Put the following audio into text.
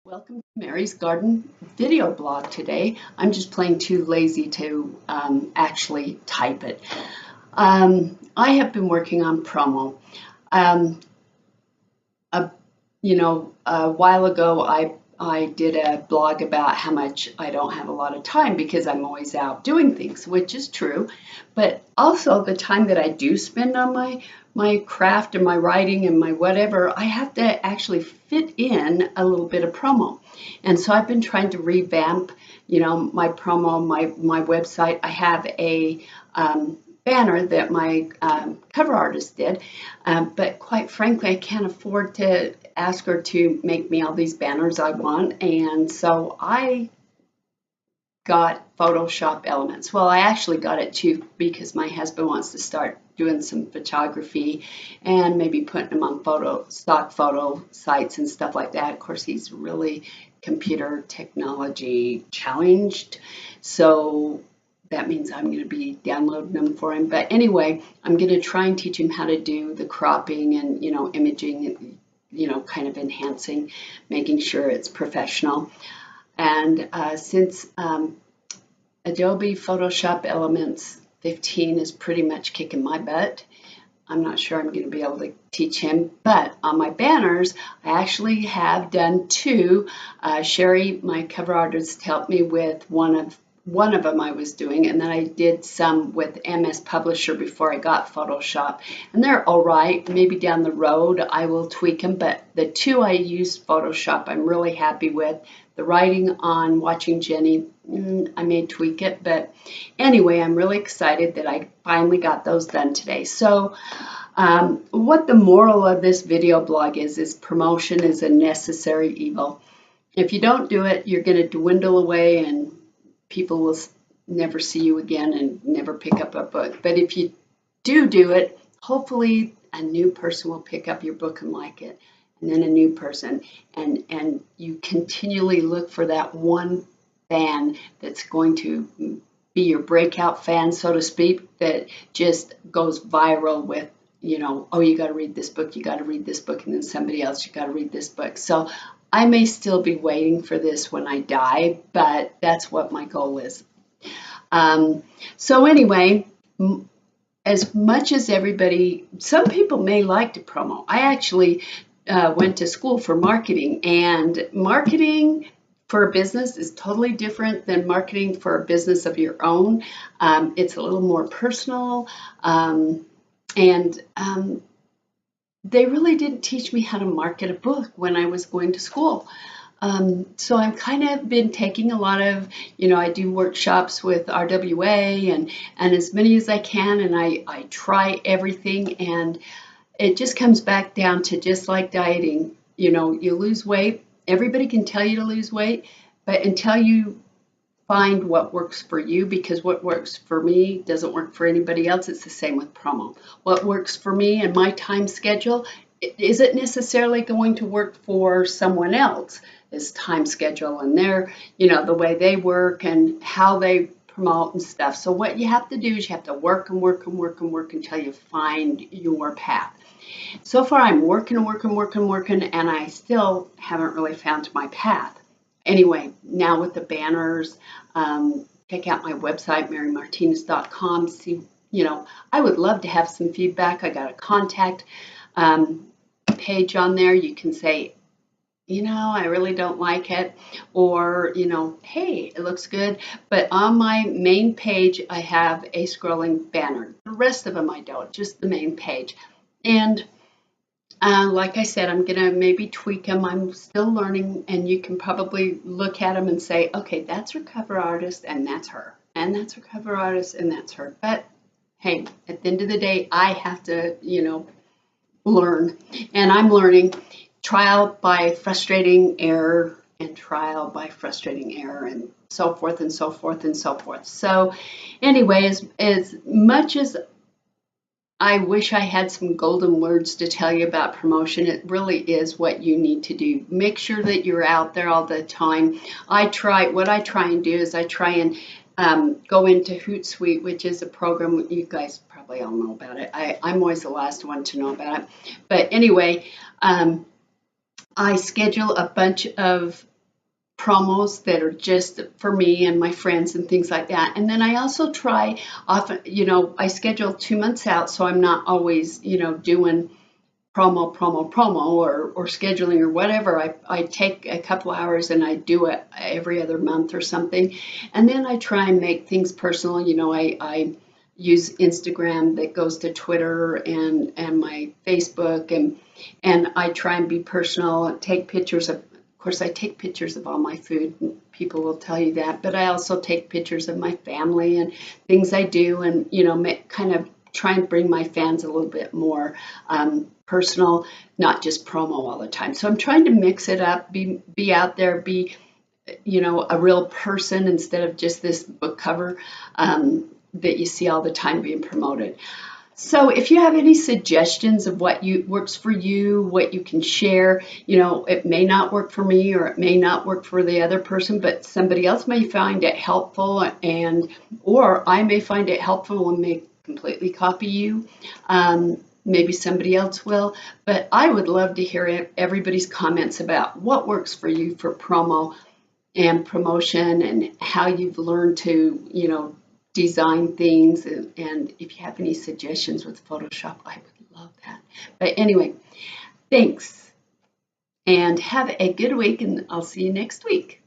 Welcome to Mary's Garden video blog today. I'm just plain too lazy to actually type it. I have been working on promo. A while ago I did a blog about how much I don't have a lot of time because I'm always out doing things, which is true. But also the time that I do spend on my craft and my writing and my whatever, I have to actually fit in a little bit of promo. And so I've been trying to revamp, my promo, my website. I have a banner that my cover artist did, but quite frankly, I can't afford to ask her to make me all these banners I want, and so I got Photoshop elements. Well, I actually got it too because my husband wants to start doing some photography and maybe putting them on stock photo sites and stuff like that. Of course, he's really computer technology challenged, so that means I'm going to be downloading them for him. But anyway, I'm going to try and teach him how to do the cropping and, imaging, kind of enhancing, making sure it's professional. And since Adobe Photoshop Elements 15 is pretty much kicking my butt, I'm not sure I'm going to be able to teach him. But on my banners, I actually have done two. Sherry, my cover artist, helped me with one of them I was doing, and then I did some with MS Publisher before I got Photoshop, and they're all right. Maybe down the road I will tweak them, but the two I used Photoshop I'm really happy with. The writing on Watching Jenny, I may tweak it, but anyway, I'm really excited that I finally got those done today. So what the moral of this video blog is promotion is a necessary evil. If you don't do it, you're going to dwindle away and people will never see you again and never pick up a book. But if you do it, hopefully a new person will pick up your book and like it, and then a new person, and you continually look for that one fan that's going to be your breakout fan, so to speak, that just goes viral with, oh, you got to read this book, you got to read this book, and then somebody else, you got to read this book. So I may still be waiting for this when I die, but that's what my goal is. So anyway, as much as some people may like to promo. I actually went to school for marketing, and marketing for a business is totally different than marketing for a business of your own. It's a little more personal, and they really didn't teach me how to market a book when I was going to school. So I've kind of been taking a lot of, I do workshops with RWA and as many as I can, and I try everything, and it just comes back down to just like dieting. You lose weight. Everybody can tell you to lose weight, but until you find what works for you, because what works for me doesn't work for anybody else. It's the same with promo. What works for me and my time schedule isn't necessarily going to work for someone else's time schedule and their, the way they work and how they promote and stuff. So what you have to do is you have to work and work and work and work until you find your path. So far I'm working, and I still haven't really found my path. Anyway, now with the banners, check out my website, marymartinez.com. See, I would love to have some feedback. I got a contact page on there. You can say, I really don't like it, or, hey, it looks good. But on my main page, I have a scrolling banner. The rest of them I don't, just the main page. And like I said, I'm going to maybe tweak them. I'm still learning, and you can probably look at them and say, okay, that's her cover artist, and that's her. And that's her cover artist, and that's her. But, hey, at the end of the day, I have to, learn. And I'm learning trial by frustrating error and trial by frustrating error and so forth and so forth and so forth. So anyway, as much as I wish I had some golden words to tell you about promotion, it really is what you need to do. Make sure that you're out there all the time. What I try and do is I try and go into Hootsuite, which is a program you guys probably all know about it. I'm always the last one to know about it. But anyway, I schedule a bunch of promos that are just for me and my friends and things like that. And then I also try often, I schedule 2 months out, so I'm not always, doing promo or scheduling or whatever. I take a couple hours and I do it every other month or something. And then I try and make things personal. I use Instagram that goes to Twitter and my Facebook, and I try and be personal and take pictures of course, I take pictures of all my food. People will tell you that, but I also take pictures of my family and things I do, and kind of try and bring my fans a little bit more personal, not just promo all the time. So I'm trying to mix it up, be out there, be a real person instead of just this book cover that you see all the time being promoted. So if you have any suggestions of what works for you, what you can share, it may not work for me or it may not work for the other person, but somebody else may find it helpful, or I may find it helpful and may completely copy you. Maybe somebody else will, but I would love to hear everybody's comments about what works for you for promo and promotion and how you've learned to, design things. And if you have any suggestions with Photoshop, I would love that. But anyway, thanks and have a good week, and I'll see you next week.